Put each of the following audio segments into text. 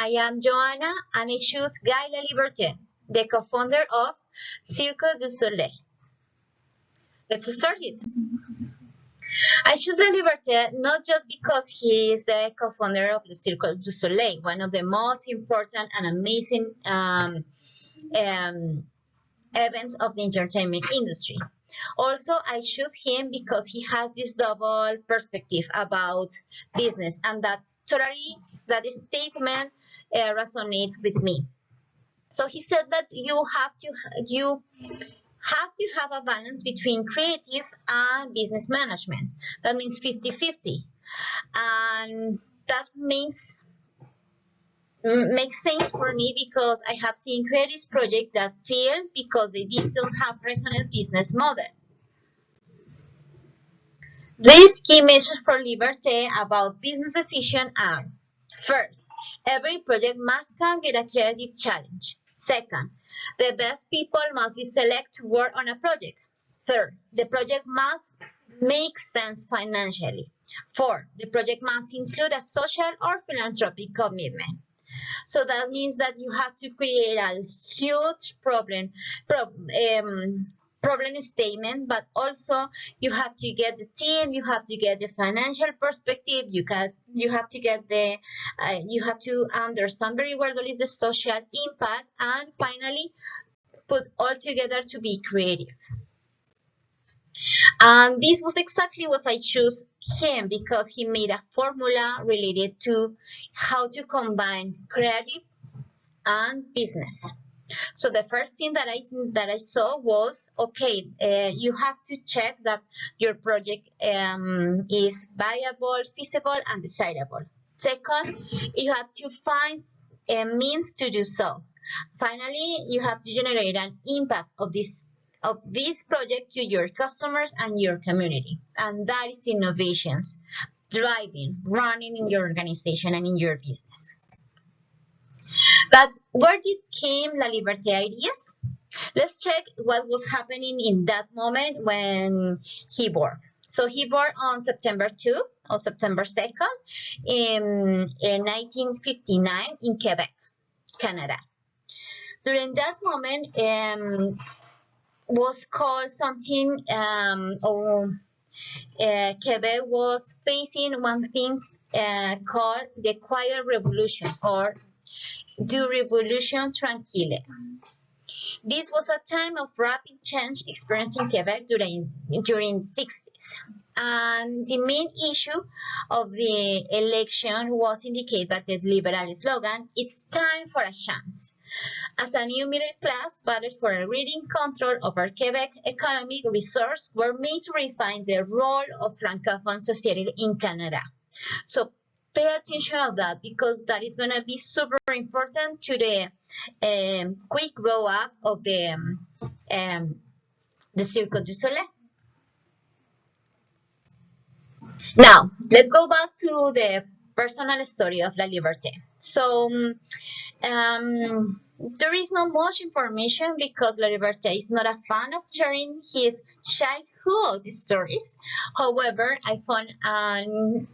am Joanna and I choose Guy Laliberté, the co-founder of Cirque du Soleil. Let's start it. I choose Laliberté not just because he is the co-founder of the Cirque du Soleil, one of the most important and amazing events of the entertainment industry. Also, I choose him because he has this double perspective about business, and that statement resonates with me. So he said that you have to have a balance between creative and business management. That means 50-50, and that makes sense for me because I have seen creative projects that fail because they don't have resonant business model. These key messages for Liberté about business decision are: first, every project must come with a creative challenge. Second, the best people must be selected to work on a project. Third, the project must make sense financially. Fourth, the project must include a social or philanthropic commitment. So that means that you have to create a huge problem statement, but also you have to get the team, you have to get the financial perspective, you have to get the you have to understand very well what is the social impact, and finally put all together to be creative. And this was exactly what I chose him, because he made a formula related to how to combine creative and business. So the first thing that I saw was, okay, you have to check that your project is viable, feasible, and desirable. Second, you have to find a means to do so. Finally, you have to generate an impact of this project to your customers and your community, and that is innovations running in your organization and in your business. But where did came Laliberté ideas? Let's check what was happening in that moment when he born. So he born on September 2 or September 2nd in 1959 in Quebec, Canada. During that moment, was called something, Quebec was facing one thing called the Quiet Revolution, or Du Revolution Tranquille. This was a time of rapid change experienced in Quebec during the 60s. And the main issue of the election was indicated by the liberal slogan, "It's time for a chance." As a new middle class battled for a reading control over Quebec, economic resources were made to refine the role of Francophone society in Canada. So pay attention of that, because that is going to be super important to the quick grow up of the Cirque du Soleil. Now, let's go back to the personal story of Laliberté. So, there is not much information because Laliberté is not a fan of sharing his childhood stories. However, I found a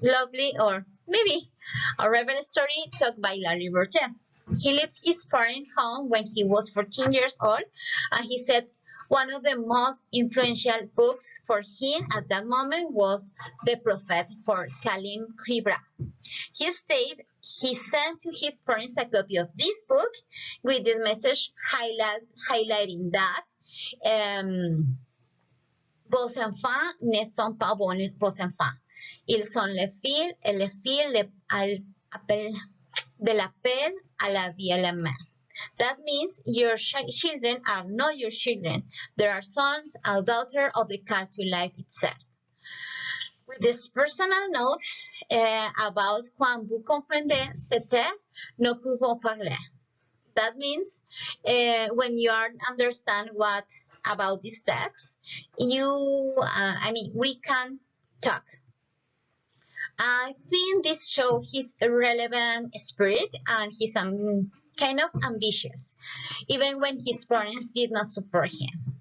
lovely, or maybe a rebel story told by Laliberté. He left his parents' home when he was 14 years old, and he said one of the most influential books for him at that moment was The Prophet for Khalil Gibran. He stated he sent to his parents a copy of this book with this message highlighting that vos enfants ne sont pas bons vos enfants. Ils sont les fils de l'appel à la vie à la main. That means your children are not your children. They are sons and daughters of the call to life itself. With this personal note about quand vous comprenez c'était, nous pouvons parler. That means when you understand what about this text, we can talk. I think this shows his irrelevant spirit and his kind of ambitious, even when his parents did not support him.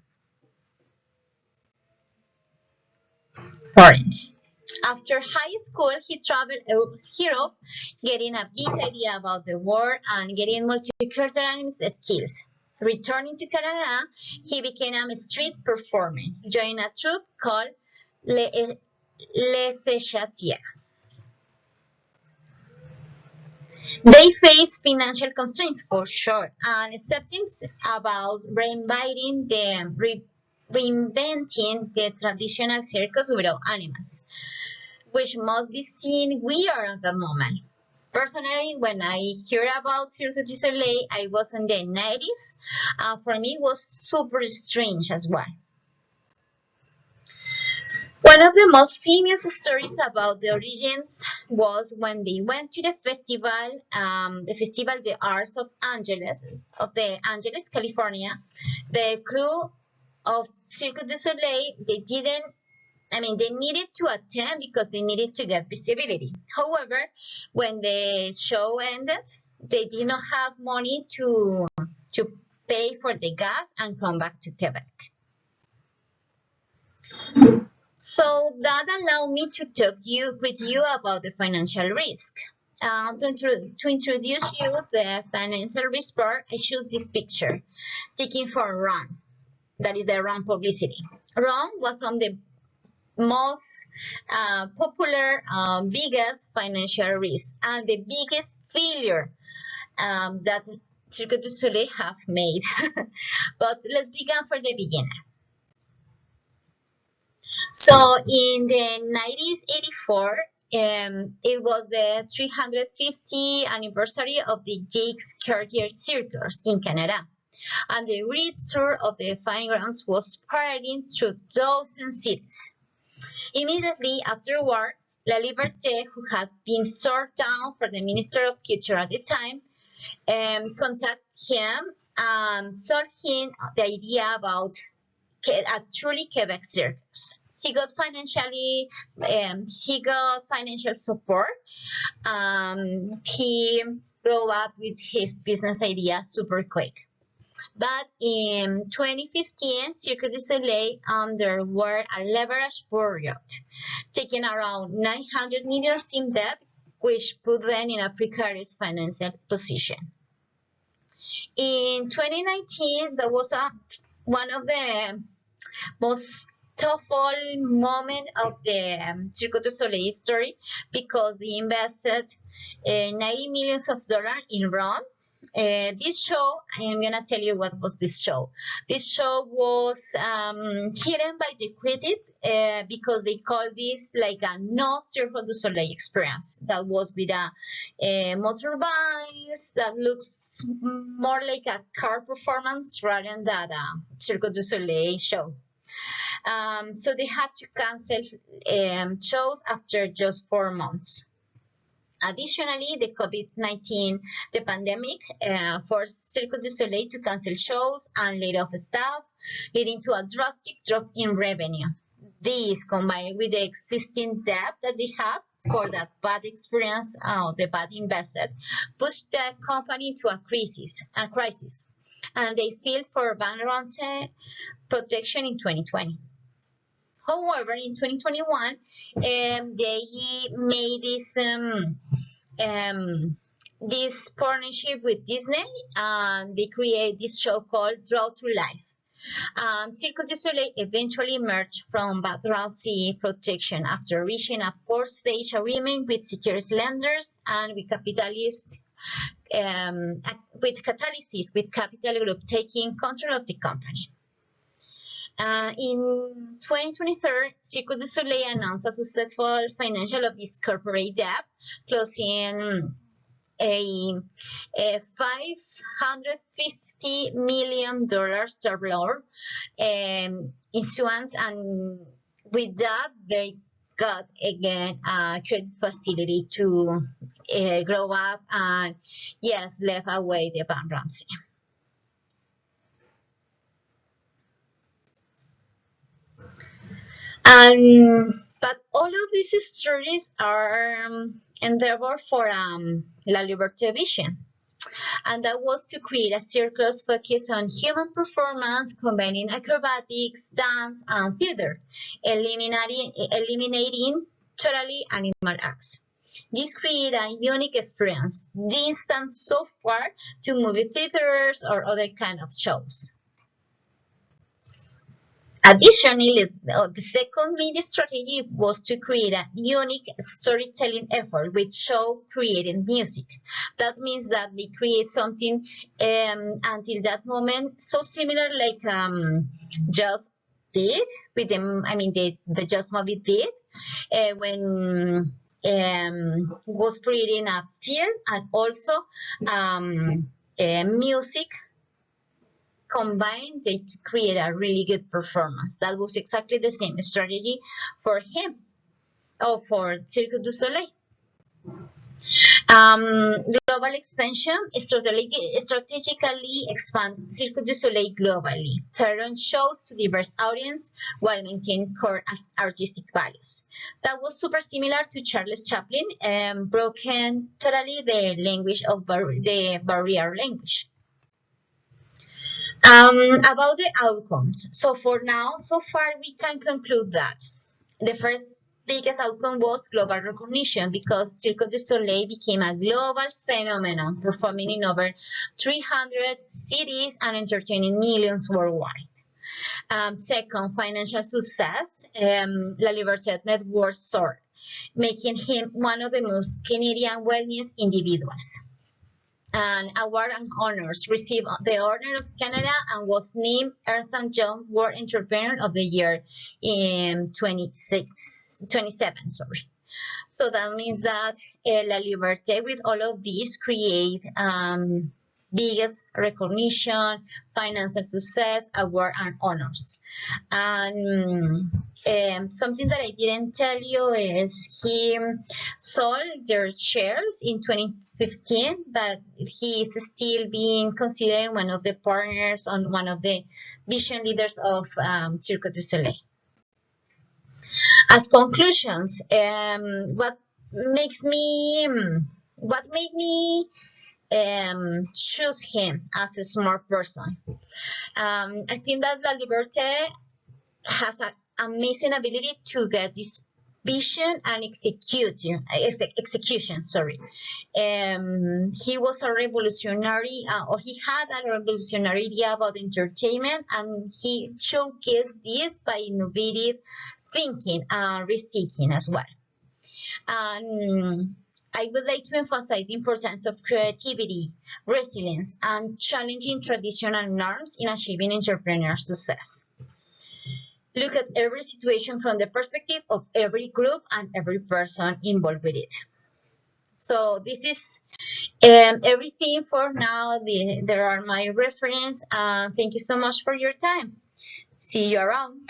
Parents. After high school, he traveled Europe, getting a big idea about the world and getting multicultural skills. Returning to Canada, he became a street performer, joining a troupe called Les Échatiers. They face financial constraints for sure, and skeptics about reinventing the traditional circus without animals, which must be seen weird at the moment. Personally, when I heard about Cirque du Soleil, I was in the 90s. For me, it was super strange as well. One of the most famous stories about the origins was when they went to the Festival de Arts of the Angeles, California. The crew of Cirque du Soleil, they needed to attend because they needed to get visibility. However, when the show ended, they did not have money to pay for the gas and come back to Quebec. So that allowed me to talk with you about the financial risk. To introduce you the financial risk part, I choose this picture, taken from Ron. That is the Ron publicity. Ron was on the most popular, biggest financial risk and the biggest failure that Cirque du Soleil have made. But let's begin from the beginning. So in the 1984, it was the 350th anniversary of the Jacques Cartier Circus in Canada. And the great tour of the fine grounds was parading through dozens cities. Immediately afterward, Laliberté, who had been torn down for the Minister of Culture at the time, contacted him and sold him the idea about a truly Quebec circus. He got financial support. He grew up with his business idea super quick. But in 2015, Cirque du Soleil underwent a leverage period, taking around $900 million in debt, which put them in a precarious financial position. In 2019, that was one of the most toughful moment of the Cirque du Soleil story because they invested $90 million in Rome. This show, I am going to tell you what was this show. This show was hidden by the critic because they called this like a no Cirque du Soleil experience. That was with a motorbikes that looks more like a car performance rather than that Cirque du Soleil show. So they had to cancel shows after just 4 months. Additionally, the COVID-19, the pandemic, forced Cirque du Soleil to cancel shows and lay off staff, leading to a drastic drop in revenue. This, combined with the existing debt that they have for that bad experience, the bad invested, pushed the company to a crisis. And they filed for bankruptcy protection in 2020. However, in 2021, they made this partnership with Disney, and they created this show called Draw to Life. Cirque du Soleil eventually emerged from bankruptcy protection after reaching a four-stage agreement with security lenders and with Catalyst, with Capital Group taking control of the company. In 2023, Cirque du Soleil announced a successful financial of this corporate debt, closing a $550 million term loan issuance, and with that, they got again a credit facility to grow up and, yes, left away the bankruptcy. But all of these stories are endeavor for Laliberté vision, and that was to create a circus focused on human performance, combining acrobatics, dance, and theater, eliminating totally animal acts. This creates a unique experience, distant so far to movie theaters or other kind of shows. Additionally, the second main strategy was to create a unique storytelling effort with show creating music. That means that they create something until that moment so similar like Just did with them. I mean, the Just movie did when was creating a film and also music combined, they create a really good performance. That was exactly the same strategy for him or for Cirque du Soleil. Global expansion strategically expand Cirque du Soleil globally, turn shows to diverse audience while maintaining core artistic values. That was super similar to Charles Chaplin, broken totally the language of the barrier language. About the outcomes. So for now, so far we can conclude that the first biggest outcome was global recognition because Cirque du Soleil became a global phenomenon, performing in over 300 cities and entertaining millions worldwide. Second, financial success. Laliberté net worth soared, making him one of the most Canadian wealthiest individuals. And award and honors, received the Order of Canada and was named Ernst & Young World Entrepreneur of the Year in 27. Sorry. So that means that Laliberté, with all of these, create biggest recognition, financial success, award, and honors. And something that I didn't tell you is he sold their shares in 2015, but he is still being considered one of the partners on one of the vision leaders of Cirque du Soleil. As conclusions, what made me choose him as a smart person? I think that Laliberté has an amazing ability to get this vision and execution. Sorry, he was a revolutionary, or he had a revolutionary idea about entertainment, and he showcased this by innovative thinking and risk-taking as well. And I would like to emphasize the importance of creativity, resilience, and challenging traditional norms in achieving entrepreneurial success. Look at every situation from the perspective of every group and every person involved with it. So this is everything for now. There are my reference. Thank you so much for your time. See you around.